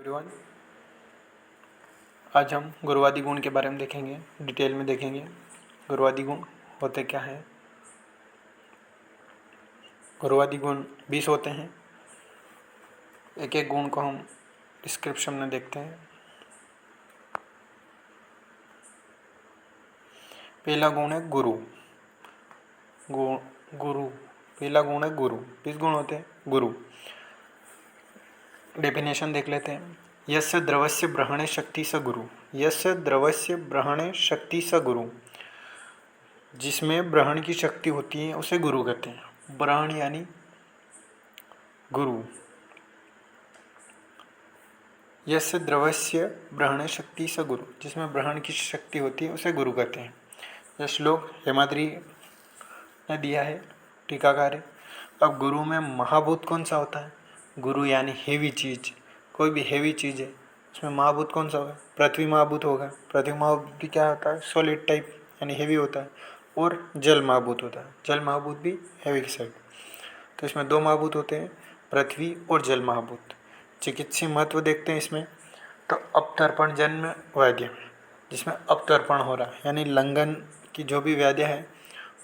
Everyone. आज हम गुरुवादी गुण के बारे में देखेंगे, डिटेल में देखेंगे। गुरुवादी गुण होते क्या हैं। गुरुवादी गुण 20 होते हैं। एक एक गुण को हम डिस्क्रिप्शन में देखते हैं। पहला गुण है गुरु। गुरु पहला गुण है गुरु। 20 गुण होते हैं। गुरु डेफिनेशन देख लेते हैं। यस्य द्रवस्य ब्रहणे शक्ति स गुरु। यस्य द्रवस्य ब्रहणे शक्ति स गुरु, जिसमें ब्रहण की शक्ति होती है उसे गुरु कहते हैं। ब्रहण यानी गुरु। यस्य द्रवस्य ब्रहणे शक्ति स गुरु, जिसमें ब्रहण की शक्ति होती है उसे गुरु कहते हैं। यह श्लोक हेमाद्रि ने दिया है, टीकाकार है। अब गुरु में महाभूत कौन सा होता है? गुरु यानी हेवी चीज। कोई भी हेवी चीज है उसमें महाभूत कौन सा होगा? पृथ्वी महाभूत होगा। पृथ्वी महाभूत भी क्या होता है? सॉलिड टाइप यानी हेवी होता है। और जल महाभूत होता है। जल महाभूत भी हेवी की साइड। तो इसमें दो महाभूत होते हैं, पृथ्वी और जल महाभूत। चिकित्सीय महत्व देखते हैं इसमें। तो अपतर्पण जन्य वैद्य, जिसमें अपतर्पण हो रहा है यानी लंघन की जो भी व्याधियाँ है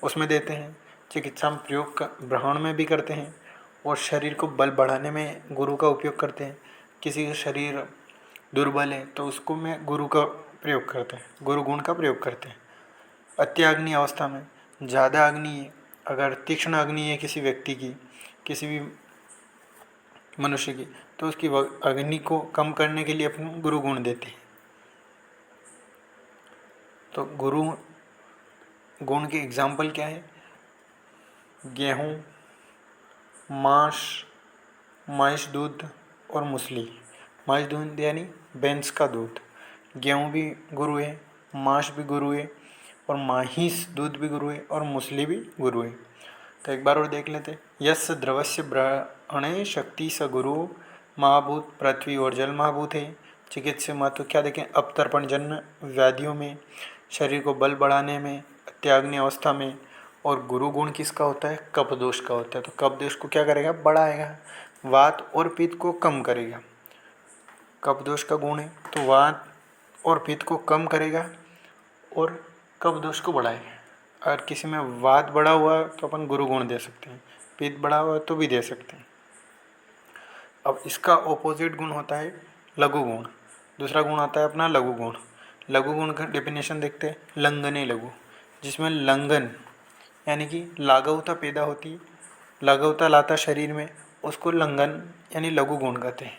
उसमें देते हैं। चिकित्सा में प्रयोग ब्रह्मांड में भी करते हैं। और शरीर को बल बढ़ाने में गुरु का उपयोग करते हैं। किसी का शरीर दुर्बल है तो उसको में गुरु का प्रयोग करते हैं, गुरु गुण का प्रयोग करते हैं। अत्याग्नि अवस्था में ज़्यादा अग्नि है, अगर तीक्ष्ण अग्नि है किसी व्यक्ति की, किसी भी मनुष्य की, तो उसकी अग्नि को कम करने के लिए अपने गुरु गुण देते हैं। तो गुरु गुण के एग्जाम्पल क्या है? गेहूँ, मांस, महिष दूध और मूसली। महिष दूध यानी भैंस का दूध। गेहूँ भी गुरु है, मांस भी गुरु है, और महिष दूध भी गुरु है, और मूसली भी गुरु है। तो एक बार और देख लेते हैं। यस्य द्रवस्य ब्रहणे शक्ति स गुरु। महाभूत पृथ्वी और जल महाभूत है। चिकित्सा महत्व क्या देखें? अपतर्पण जन्य व्याधियों में, शरीर को बल बढ़ाने में, त्याग्नि अवस्था में। और गुरु गुण किसका होता है? कफ दोष का होता है। तो कफ दोष को क्या करेगा? बढ़ाएगा। वात और पित्त को कम करेगा। कफ दोष का गुण है तो वात और पित्त को कम करेगा और कफ दोष को बढ़ाएगा। अगर किसी में वात बढ़ा हुआ है तो अपन गुरु गुण दे सकते हैं, पित्त बढ़ा हुआ है तो भी दे सकते हैं। अब इसका ऑपोजिट गुण होता है लघु गुण। दूसरा गुण आता है अपना लघु गुण। लघु गुण का डेफिनेशन देखते हैं। लंघने लघु, जिसमें लंघन यानी कि लाघवता पैदा होती है, लाघवता लाता शरीर में, उसको लंघन यानी लघु गुण कहते हैं।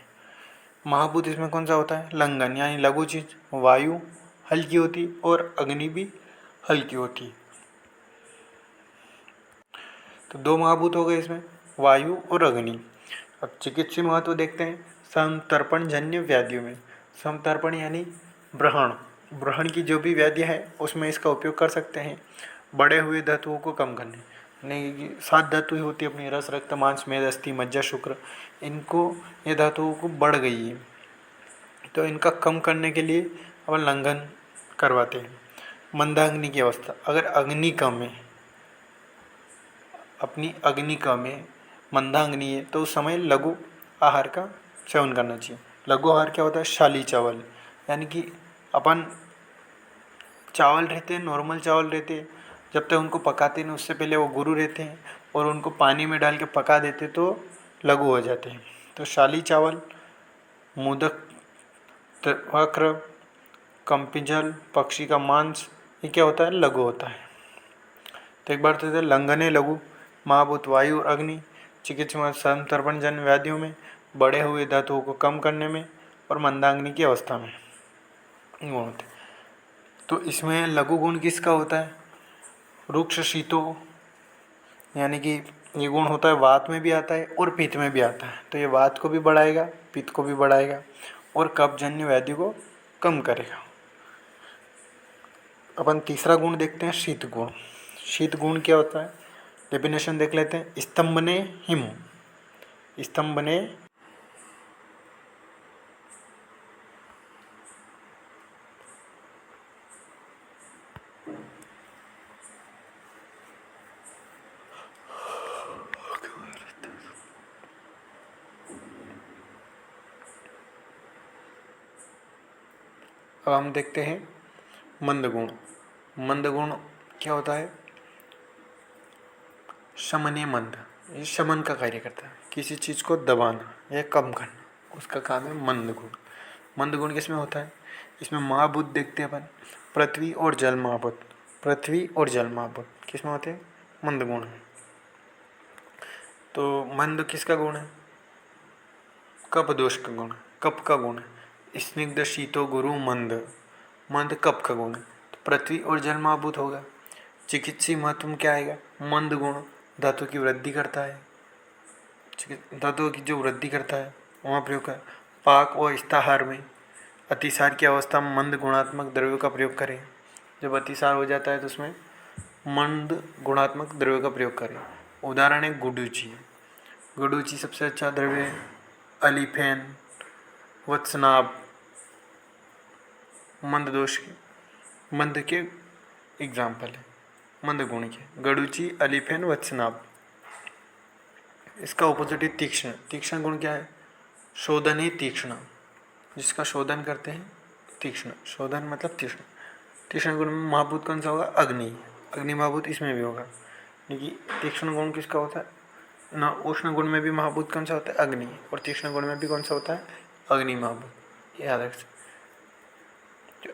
महाभूत इसमें कौन सा होता है? लंघन यानी लघु चीज। वायु हल्की होती और अग्नि भी हल्की होती। तो दो महाभूत हो गए इसमें, वायु और अग्नि। अब चिकित्सीय महत्व देखते हैं। समतर्पण जन्य व्याधियों में, समतर्पण यानी ब्रहण, ब्रहण की जो भी व्याधियाँ है उसमें इसका उपयोग कर सकते हैं। बढ़े हुए धातुओं को कम करने, यानी 7 धातुएं होती है अपनी, रस रक्त मांस मेद अस्थि मज्जा शुक्र। इनको, ये धातुओं को बढ़ गई है तो इनका कम करने के लिए अपन लंघन करवाते हैं। मंदाग्नि की अवस्था, अगर अग्नि कम है, अपनी अग्नि कम है, मंदाग्नि है, तो उस समय लघु आहार का सेवन करना चाहिए। लघु आहार क्या होता है? शाली चावल, यानी कि अपन चावल रहते हैं, नॉर्मल चावल रहते हैं, जब तक उनको पकाते नहीं उससे पहले वो गुरु रहते हैं और उनको पानी में डाल के पका देते तो लघु हो जाते हैं। तो शाली चावल, मोदक, वक्र, कंपिजल, पक्षी का मांस, ये क्या होता है? लघु होता है। तो एक बार तो लंघने लघु। महाभूत वायु और अग्नि, चिकित्सा समतर्पण जन्य व्याधियों में, बढ़े हुए धातुओं को कम करने में, और मंदाग्नि की अवस्था में गुण होते हैं। तो इसमें लघु गुण किसका होता है? रुक्ष शीतो, यानी कि ये गुण होता है वात में भी आता है और पित्त में भी आता है। तो ये वात को भी बढ़ाएगा, पित्त को भी बढ़ाएगा और कफजन्य व्याधि को कम करेगा। अपन तीसरा गुण देखते हैं, शीत गुण। शीत गुण क्या होता है? डेफिनेशन देख लेते हैं। स्तंभने हिम, स्तंभने अब हम देखते हैं मंद गुण। मंद गुण क्या होता है? शमनीय मंद, ये शमन का कार्य करता है, किसी चीज़ को दबाना या कम करना, उसका काम है मंद गुण। मंद गुण किसमें होता है? इसमें महाभूत देखते हैं अपन, पृथ्वी और जल महाभूत। पृथ्वी और जल महाभूत किसमें होते हैं? मंद गुण है। तो मंद किसका गुण है? कप दोष का गुण, कप का गुण है। स्निग्ध शीतो गुरु मंद, मंद कप का गुण है, तो पृथ्वी और जल महाभूत होगा। चिकित्सीय महत्व में क्या आएगा? मंद गुण धातु की वृद्धि करता है, धातुओं की जो वृद्धि करता है वहाँ प्रयोग कर। पाक व स्थाहार में अतिसार की अवस्था में मंद गुणात्मक द्रव्यों का प्रयोग करें। जब अतिसार हो जाता है तो उसमें मंद गुणात्मक द्रव्यों का प्रयोग करें। उदाहरण है गुडुचि। गुडुचि सबसे अच्छा द्रव्य है। अलीफेन, वत्सनाभ मंद दोष के, मंद के एग्जाम्पल है, मंद गुण के। गडुचि, अलीफेन, वत्सनाभ। इसका ऑपोजिट है तीक्ष्ण। तीक्ष्ण गुण क्या है? शोधन ही तीक्ष्ण, जिसका शोधन करते हैं तीक्ष्ण। शोधन मतलब तीक्ष्ण। तीक्ष्ण गुण में महाभूत कौन सा होगा? अग्नि। अग्नि महाभूत इसमें भी होगा, लेकिन तीक्ष्ण गुण किसका होता है ना? उष्ण गुण में भी महाभूत कौन सा होता है? अग्नि। और तीक्ष्ण गुण में भी कौन सा होता है? अग्नि महाभूत। याद रख सकते,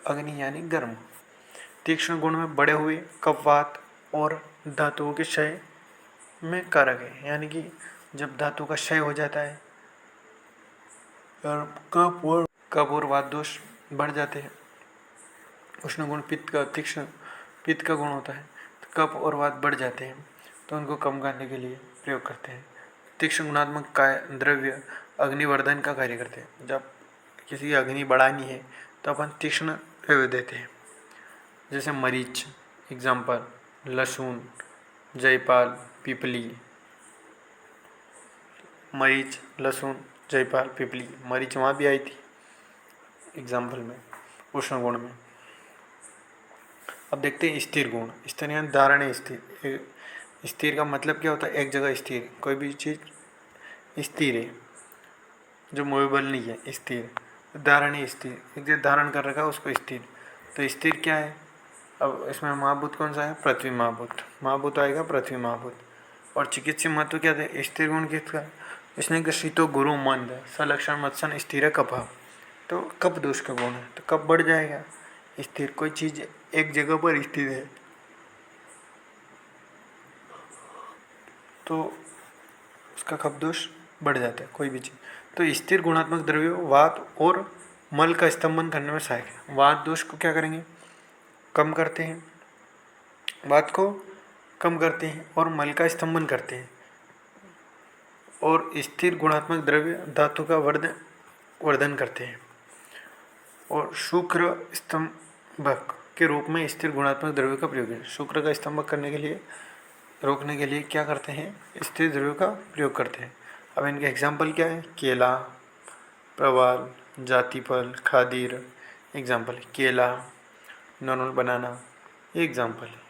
अग्नि यानी गर्म। तीक्ष्ण गुण में बढ़े हुए कपवात और धातुओं के क्षय में कारक है, यानी कि जब धातु का क्षय हो जाता है और कप और वात दोष बढ़ जाते हैं। उष्ण गुण पित्त का, तीक्ष्ण पित्त का गुण होता है, तो कप और वात बढ़ जाते हैं, तो उनको कम करने के लिए प्रयोग करते हैं। तीक्ष्ण गुणात्मक का द्रव्य अग्निवर्धन का कार्य करते हैं। जब किसी की अग्नि बढ़ानी है तो अपन तीक्ष्ण द्रव्य देते हैं, जैसे मरीच एग्जाम्पल, लहसुन, जयपाल, पीपली। मरीच, लहसुन, जयपाल, पीपली। मरीच वहाँ भी आई थी एग्जाम्पल में, उष्ण गुण में। अब देखते हैं स्थिर गुण। स्थिर यानी धारणीय स्थिर। स्थिर का मतलब क्या होता है? एक जगह स्थिर, कोई भी चीज़ स्थिर है, जो मूवेबल नहीं है, स्थिर। धारणीय स्थिर, एक जगह धारण कर रखा है उसको स्थिर। तो स्थिर क्या है? अब इसमें महाभूत कौन सा है? पृथ्वी महाभूत। महाभूत आएगा पृथ्वी महाभूत। और चिकित्सीय महत्व क्या थे? स्थिर गुण किसका? इसने शीतो गुरु मंद सलक्षण मत्सन स्थिर कप, तो कप दोष का गुण है, तो कप बढ़ जाएगा। स्थिर कोई चीज़ एक जगह पर स्थिर है तो उसका कप दोष बढ़ जाता है, कोई भी चीज़। तो स्थिर गुणात्मक द्रव्य वात और मल का स्तंभन करने में सहायक है। वात दोष को क्या करेंगे? कम करते हैं, वात को कम करते हैं और मल का स्तंभन करते हैं। और स्थिर गुणात्मक द्रव्य धातु का वर्धन करते हैं। और शुक्र स्तंभक के रूप में स्थिर गुणात्मक द्रव्य का प्रयोग है। शुक्र का स्तंभक करने के लिए, रोकने के लिए क्या करते हैं? स्थिर द्रव्यों का प्रयोग करते हैं। अब इनके एग्जाम्पल क्या है? केला, प्रवाल, जातिफल, खादीर एग्जाम्पल है। केला, नॉर्मल बनाना, ये एग्जाम्पल है,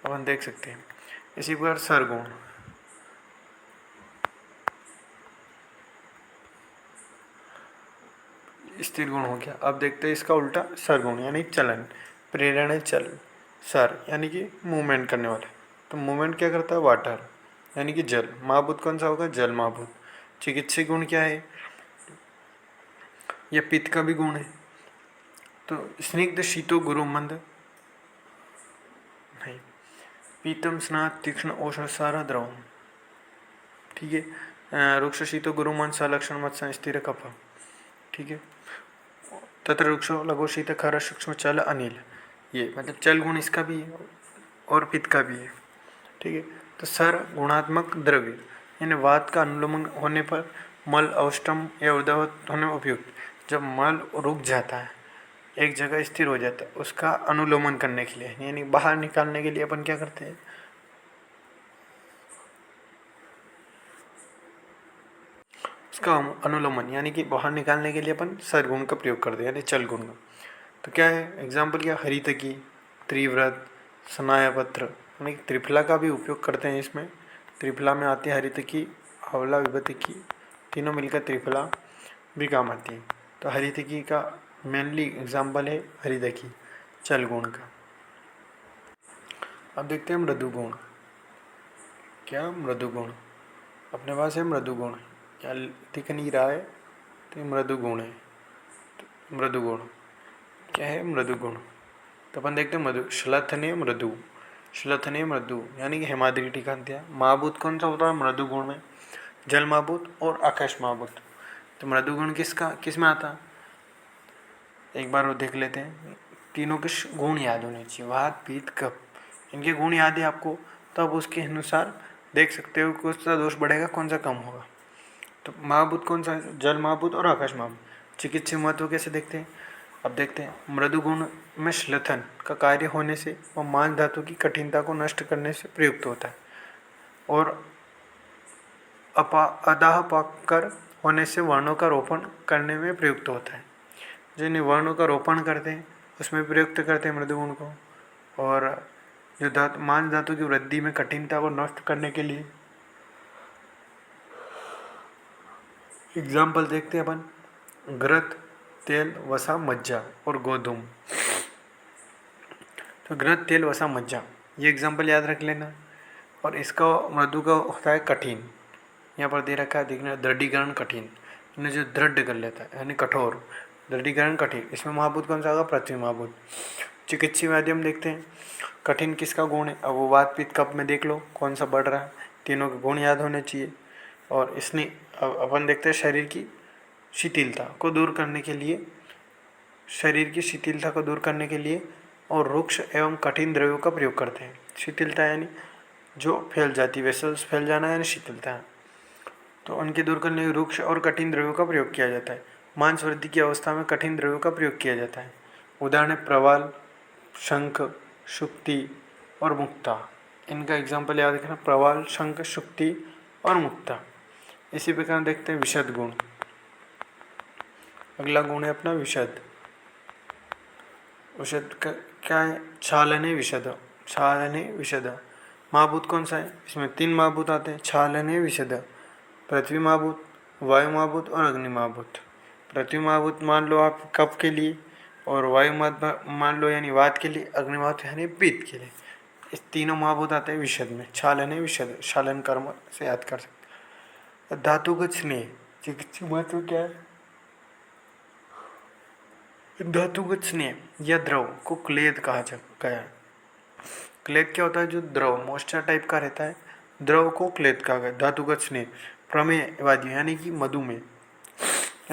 अपन देख सकते हैं। इसी प्रकार सरगुण। स्थिर गुण हो गया। अब देखते हैं इसका उल्टा सरगुण यानी चलन। प्रेरण चल, सर यानी कि मूवमेंट करने वाला। तो मूवमेंट क्या करता है? वाटर यानी कि जल। महाभूत कौन सा होगा? जल महाभूत। चिकित्सीय गुण क्या है? यह पित्त का भी गुण है। तो स्निग्ध शीतो गुरु मंद नहीं, पीतम स्नात तीक्ष्ण औषधसार द्रवम, ठीक है। रुक्ष शीतो गुरु मंद सलक्षण मत्स्य स्थिर कप, ठीक है। तत्र रुक्षो लघु शीत खर सूक्ष्म चल अनिल, ये मतलब चल गुण इसका भी है और पित्त का भी है, ठीक है। तो सर गुणात्मक द्रव्य यानी वात का अनुलोमन होने पर मल अवस्टम या उर्ध्वत होने में उपयुक्त। जब मल रुक जाता है, एक जगह स्थिर हो जाता है, उसका अनुलोमन करने के लिए यानी बाहर निकालने के लिए अपन क्या करते हैं? उसका अनुलोमन यानी कि बाहर निकालने के लिए अपन सरगुण का प्रयोग करते हैं यानी चल गुण का। तो क्या है एग्जाम्पल? क्या? हरितकी, त्रिव्रत, सनायापत्र यानी त्रिफला का भी उपयोग करते हैं इसमें। त्रिफला में आती है हरितकी, आंवला, विभूतिकी, तीनों मिलकर त्रिफला भी काम आती है। तो हरितकी का मेनली एग्जाम्पल है हरिदा की चल गुण का। अब देखते हैं मृदु गुण। क्या मृदु गुण? अपने पास है मृदु गुण, या दिख नहीं रहा है तो ये मृदु गुण है। मृदु गुण क्या है? मृदु गुण। तो अपन देखते हैं मृदु, श्लथनीय मृदु, श्लथनीय मृदु यानी कि हेमाद्री टीकांत्या। महाभूत कौन सा होता है मृदु गुण में? जल महाभूत और आकाश महाभूत। तो मृदु गुण किस में आता है? एक बार वो देख लेते हैं। तीनों के गुण याद होने चाहिए, वात पित्त कफ, इनके गुण याद है आपको, तो आप उसके अनुसार देख सकते हो कौन सा दोष बढ़ेगा कौन सा कम होगा। तो महाभूत कौन सा है? जल महाभूत और आकाश महाभूत। चिकित्सीय महत्व कैसे देखते हैं? अब देखते हैं। मृदु गुण में श्लेथन का कार्य होने से वह मांस धातु की कठिनता को नष्ट करने से प्रयुक्त होता है, और अदाह पाकर होने से वर्णों का रोपण करने में प्रयुक्त होता है। जिन वर्णों का रोपण करते हैं उसमें प्रयुक्त करते हैं मृदु गुण को। और जो मांस धातु की वृद्धि में कठिनता को नष्ट करने के लिए एग्जाम्पल देखते हैं अपन। घृत, तेल, वसा, मज्जा और गोधूम। तो घृत, तेल, वसा, मज्जा ये एग्जाम्पल याद रख लेना। और इसका मृदु का होता है कठिन, यहाँ पर दे रखा है देखना, दृढ़ीकरण कठिन, इन्हें जो दृढ़ कर लेता है यानी कठोर, दृढ़ीकरण कठिन। इसमें महाभूत कौन सा होगा? पृथ्वी महाभूत। चिकित्सीय माध्यम देखते हैं। कठिन किसका गुण है? अब वो वात पित्त कफ में देख लो कौन सा बढ़ रहा है, तीनों के गुण याद होने चाहिए। और इसने अपन देखते हैं शरीर की शिथिलता को दूर करने के लिए, शरीर की शिथिलता को दूर करने के लिए और रुक्ष एवं कठिन द्रव्यों का प्रयोग करते हैं। शिथिलता यानी जो फैल जाती, वेसल्स फैल जाना यानी शिथिलता है, तो उनके दूर करने के लिए रुक्ष और कठिन द्रव्यों का प्रयोग किया जाता है। मांस वृद्धि की अवस्था में कठिन द्रव्यों का प्रयोग किया जाता है। उदाहरण है प्रवाल, शंख, शुक्ति और मुक्ता। इनका एग्जाम्पल याद रखना, प्रवाल, शंख, शुक्ति और मुक्ता। इसी प्रकार देखते हैं विशद गुण। अगला गुण है अपना विशद। विशद का क्या है? छालने विशद, छालने विशद। महाभूत कौन सा है? इसमें 3 महाभूत आते हैं। छालने विशद, पृथ्वी महाभूत, वायु महाभूत और अग्नि महाभूत। पृथ्वी महाभूत मान लो आप कफ के लिए, और वायु मान लो यानी वात के लिए, अग्नि महाभूत यानी पित्त के लिए। इस तीनों महाभूत आते हैं विशद में। छालने विशद, शालन कर्म से याद कर सकते। धातुगत स्नेह, चिकित्सीय महत्व क्या है? धातुगत स्नेह या द्रव को क्लेद कहा गया है। क्लेद क्या होता है? जो द्रव मॉइस्चर टाइप का रहता है, द्रव को क्लेद कहा गया। धातुगत स्नेह प्रमेयवादी यानी कि मधुमेह,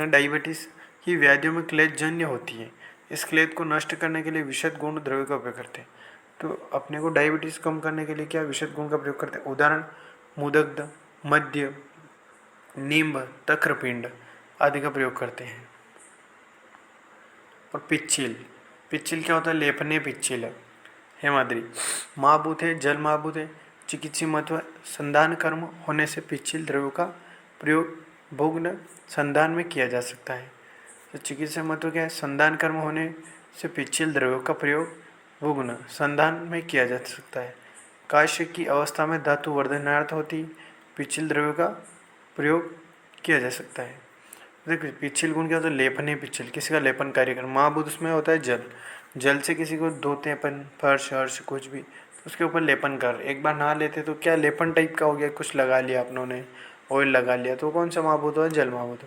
डायबिटीज की व्याधियों में क्लेद जन्य होती है। इस क्लेद को नष्ट करने के लिए विशद गुण द्रव्य का उपयोग करते हैं। तो अपने को डायबिटीज कम करने के लिए क्या विशद गुण का प्रयोग करते हैं? उदाहरण मुदग्ध, मद्य, नींब, तक्रपिंड आदि का प्रयोग करते हैं। और पिच्चिल, पिच्चिल क्या होता है? लेपने पिच्चिल, हेमाद्री महाभूत है, जल महाभूत है। चिकित्सीय महत्व, संधान कर्म होने से पिच्चिल द्रव्यों का प्रयोग भोग्न संधान में किया जा सकता है। तो चिकित्सीय महत्व क्या है? संधान कर्म होने से पिच्चिल द्रव्यों का प्रयोग भोग्न संधान में किया जा सकता है। काश्य की अवस्था में धातु वर्धनार्थ होती, पिच्चिल द्रव्यों का प्रयोग किया जा सकता है। देखिए पिच्चिल गुण क्या होता है? लेपने पिच्चिल, किसी का लेपन कार्य कर। महाभूत उसमें होता है जल, जल से किसी को धोते हैं अपन, फर्श हर्ष कुछ भी, तो उसके ऊपर लेपन कर। एक बार नहा लेते तो क्या लेपन टाइप का हो गया, कुछ लगा लिया अपनों ने, ऑयल लगा लिया, तो कौन सा महाभूत हो? जल महाभूत।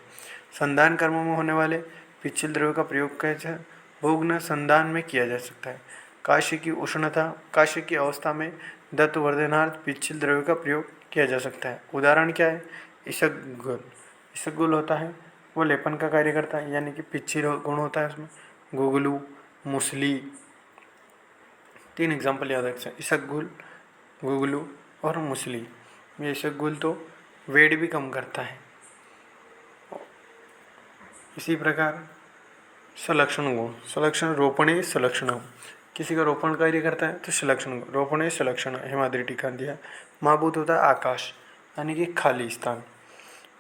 संधान कर्मों में होने वाले पिच्चिल द्रव्य का प्रयोग कैसे भोग्न संधान में किया जा सकता है। काश्य की उष्णता, काश्य की अवस्था में धातु वर्धनार्थ पिच्चिल द्रव्य का प्रयोग किया जा सकता है। उदाहरण क्या है? इसगुल, इसगुल होता है वो लेपन का कार्य करता है, यानी कि पिच्चिल गुण होता है उसमें। गुगलू, मुसली, 3 एग्जाम्पल याद रख सकते। इसगुल, गुगलू और मुसली। ये इसगुल तो वेट भी कम करता है। इसी प्रकार सलक्षण गुण, सलक्षण रोपणे सलक्षण, किसी का रोपण कार्य करता है तो सलक्षण, रोपणे सलक्षण हेमाद्री टीकांत्या। महाभूत होता है आकाश यानी कि खाली स्थान,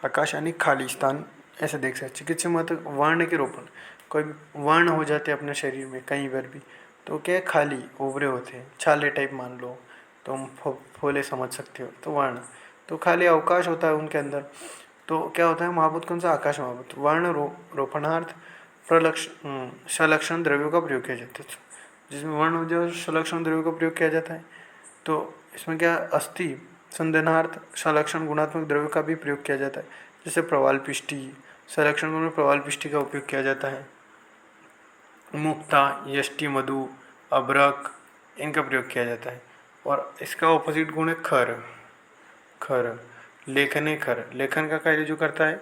आकाश यानी खाली स्थान ऐसे देख सकते। चिकित्सीय महत्व, वर्ण के रोपण, कोई वर्ण हो जाते हैं अपने शरीर में कहीं पर भी, तो क्या खाली ओवरे होते हैं, छाले टाइप मान लो, तो हम फोले समझ सकते हो, तो वर्ण तो खाली अवकाश होता है उनके अंदर। तो क्या होता है? महाभूत कौन सा? आकाश महाभूत। वर्ण रोपणार्थ सलक्षण द्रव्यों का प्रयोग किया जाता है। जिसमें वर्ण हो जाए सलक्षण द्रव्यों का प्रयोग किया जाता है। तो इसमें क्या अस्थि संदेहार्थ सलक्षण गुणात्मक द्रव्य का भी प्रयोग किया जाता है। जैसे प्रवाल पिष्टि, सलक्षण गुण में प्रवाल पिष्टि का उपयोग किया जाता है। मुक्ता, यष्टि, मधु, अभ्रक इनका प्रयोग किया जाता है। और इसका ऑपोजिट गुण है खर। खर लेखने खर, लेखन का कार्य जो करता है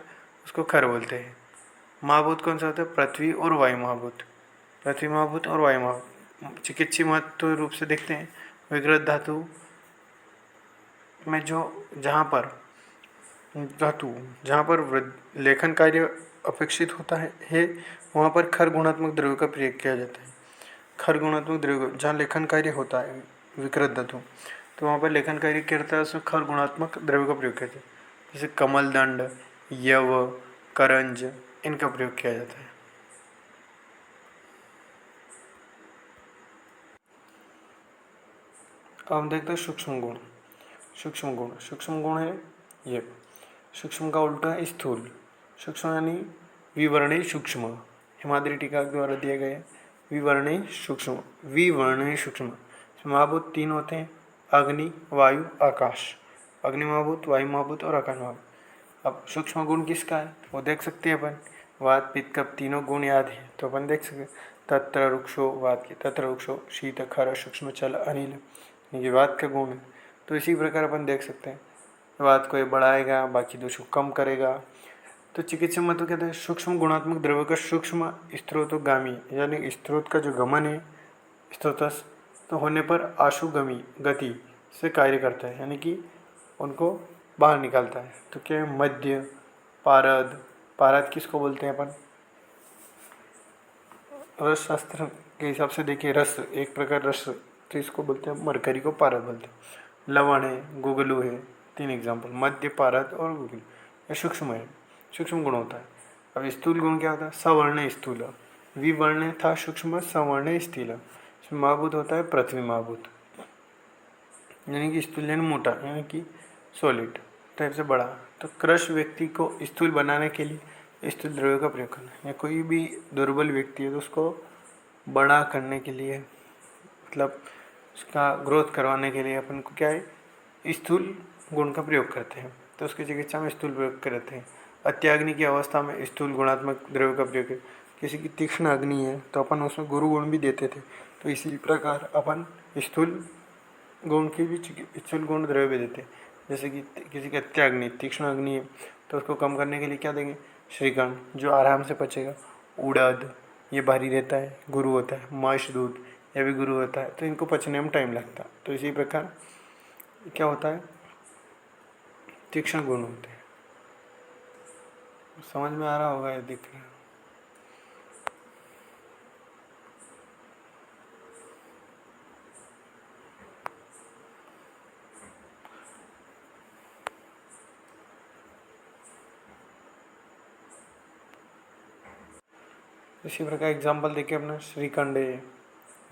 उसको खर बोलते हैं। महाभूत कौन सा होता है? पृथ्वी और वायु महाभूत। पृथ्वी महाभूत और वायु महाभूत चिकित्सीय महत्व रूप से देखते हैं। विकृत धातु में जहाँ पर लेखन कार्य अपेक्षित होता है वहाँ पर खर गुणात्मक द्रव्य का प्रयोग किया जाता है। खर गुणात्मक द्रव्य जहाँ लेखन कार्य होता है विकृत धातु, तो वहाँ पर लेखन कार्य करता है उसमें खर गुणात्मक द्रव्य का प्रयोग किया जाता है। जैसे कमल दंड, यव, करंज इनका प्रयोग किया जाता है। अब हम देखते हैं सूक्ष्म गुण। सूक्ष्म गुण है ये। सूक्ष्म का उल्टा है स्थूल। सूक्ष्म यानी विवर्णी सूक्ष्म, हिमाद्री टीका द्वारा दिया गया है। विवर्णी सूक्ष्म, विवर्णी सूक्ष्म। महाभूत 3 होते हैं, अग्नि, वायु, आकाश। अग्नि महाभूत, वायु महाभूत और आकाश महाभूत। अब सूक्ष्म गुण किसका है वो देख सकते हैं अपन। वात पित्त कफ तीनों गुण याद है तो अपन देख सकते। तत्र रुक्षो वात के, तत्र रुक्षो शीत खर सूक्ष्म चल अनिल, ये वात का गुण है। तो इसी प्रकार अपन देख सकते हैं वात को ये बढ़ाएगा, बाकी दोषों को कम करेगा। तो चिकित्सा में तो कहते हैं सूक्ष्म गुणात्मक द्रव्य का सूक्ष्म स्त्रोतोगामी, यानी स्त्रोत का जो गमन है स्त्रोतस तो होने पर आशुगमी गति से कार्य करता है, यानी कि उनको बाहर निकालता है। तो क्या है? मध्य, पारद। पारद किसको बोलते हैं अपन? रस शास्त्र के हिसाब से देखिए, रस एक प्रकार रस, तो इसको बोलते हैं मरकरी को पारद बोलते हैं। लवण है, गुगलू है, 3 एग्जाम्पल, मध्य, पारद और गुगलू। ये सूक्ष्म है, सूक्ष्म गुण होता है। अब स्थूल गुण क्या होता है? सवर्ण स्थूल, विवर्ण था सूक्ष्म, सवर्ण स्थूल। इसमें महाभूत होता है पृथ्वी महाभूत, यानी कि स्थूल यानी मोटा, यानी कि सॉलिड टाइप से बड़ा। तो कृश व्यक्ति को स्थूल बनाने के लिए स्थूल द्रव्य का प्रयोग करना है। या कोई भी दुर्बल व्यक्ति है तो उसको बड़ा करने के लिए, मतलब उसका ग्रोथ करवाने के लिए अपन को क्या है? स्थूल गुण का प्रयोग करते हैं। तो उसकी चिकित्सा में स्थूल प्रयोग करते हैं। अत्याग्नि की अवस्था में स्थूल गुणात्मक द्रव्य का प्रयोग है। किसी की तीक्ष्ण अग्नि है तो अपन उसमें गुरु गुण भी देते थे। तो इसी प्रकार अपन स्थूल गुण की भी स्थूल गुण द्रव्य भी देते हैं। जैसे कि किसी की अत्याग्नि, तीक्ष्ण अग्नि है तो उसको कम करने के लिए क्या देंगे? श्रीखंड जो आराम से पचेगा। उड़द ये भारी रहता है, गुरु होता है। माश दूध यह भी गुरु होता है, तो इनको पचने में टाइम लगता है। तो इसी प्रकार क्या होता है? तीक्ष्ण गुण होते हैं। समझ में आ रहा होगा, ये दिख रहा है। इसी प्रकार एग्जाम्पल देखिए अपना, श्रीखंड है,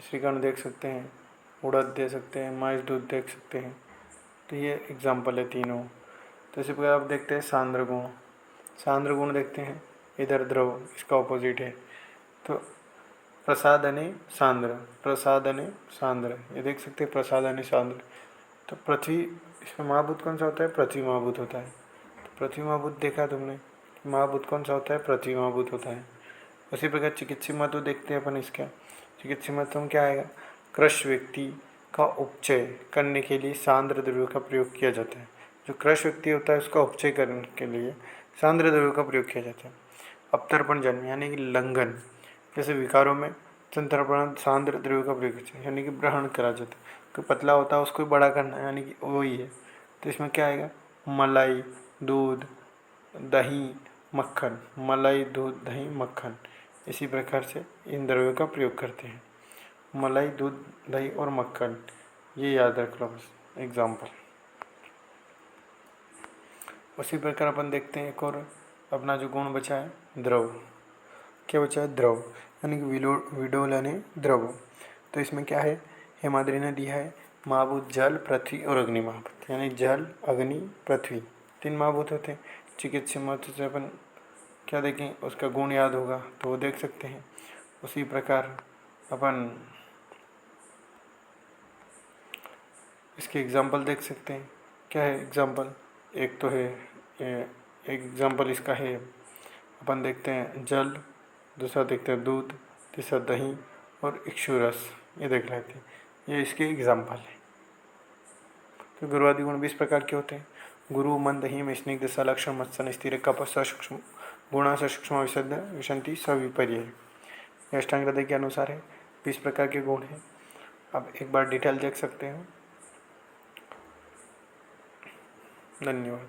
श्रीखंड देख सकते हैं, उड़द दे सकते हैं, माइस दूध देख सकते हैं। तो ये एग्जाम्पल है तीनों। तो इसी प्रकार आप देखते हैं सांद्र गुण। सांद्र गुण देखते हैं, इधर द्रव, इसका ऑपोजिट है। तो प्रसादने सांद्र, प्रसादने सांद्र, ये देख सकते हैं प्रसादने सांद्र। तो पृथ्वी, इसमें महाभूत कौन सा होता है? पृथ्वी महाभूत होता है। तो पृथ्वी महाभूत देखा तुमने, महाभूत कौन सा होता है? पृथ्वी महाभूत होता है। उसी प्रकार चिकित्सीय महत्व देखते हैं अपन इसका। चिकित्सीय महत्व में क्या आएगा? कृश व्यक्ति का उपचय करने के लिए सांद्र द्रव्य का प्रयोग किया जाता है। जो कृश व्यक्ति होता है उसका उपचय करने के लिए सांद्र द्रव्य का प्रयोग किया जाता है। अवतर्पण जन्म यानी कि लंघन, जैसे विकारों में संतर्पण सांद्र द्रव्य का प्रयोग किया यानी कि ग्रहण करा जाता है। कोई पतला होता है उसको बड़ा करना यानी कि वही है। तो इसमें क्या आएगा? मलाई, दूध, दही, मक्खन। मलाई, दूध, दही, मक्खन, इसी प्रकार से इन द्रव्यों का प्रयोग करते हैं। मलाई, दूध, दही और मक्खन, ये याद रख लो बस एग्जाम्पल। उसी प्रकार अपन देखते हैं एक और अपना जो गुण बचा है द्रव। क्या बचा है? द्रव, यानी कि विडोलने द्रव। तो इसमें क्या है? हेमाद्री ने दिया है महाभूत जल, पृथ्वी और अग्नि महाभूत, यानी जल, अग्नि, पृथ्वी 3 महाभूत होते हैं। चिकित्सीय महत्व से अपन क्या देखें, उसका गुण याद होगा तो वो देख सकते हैं। उसी प्रकार अपन इसके एग्जाम्पल देख सकते हैं। क्या है एग्जाम्पल? एक तो है एक एग्जाम्पल इसका है, अपन देखते हैं जल, दूसरा देखते हैं दूध, तीसरा दही और इक्षुरस, ये देख लेते हैं। ये इसके एग्जाम्पल है। तो गुरुवादि गुण 20 प्रकार के होते हैं। गुरु मन दही स्निग्ध सलक्षण मत्सन स्थिर कप सूक्ष्म गुणा सूक्ष्म विशुद्ध विशंति सविपर्य। ये अष्टांग हृदय के अनुसार है, 20 प्रकार के गुण हैं। अब एक बार डिटेल देख सकते हैं। धन्यवाद।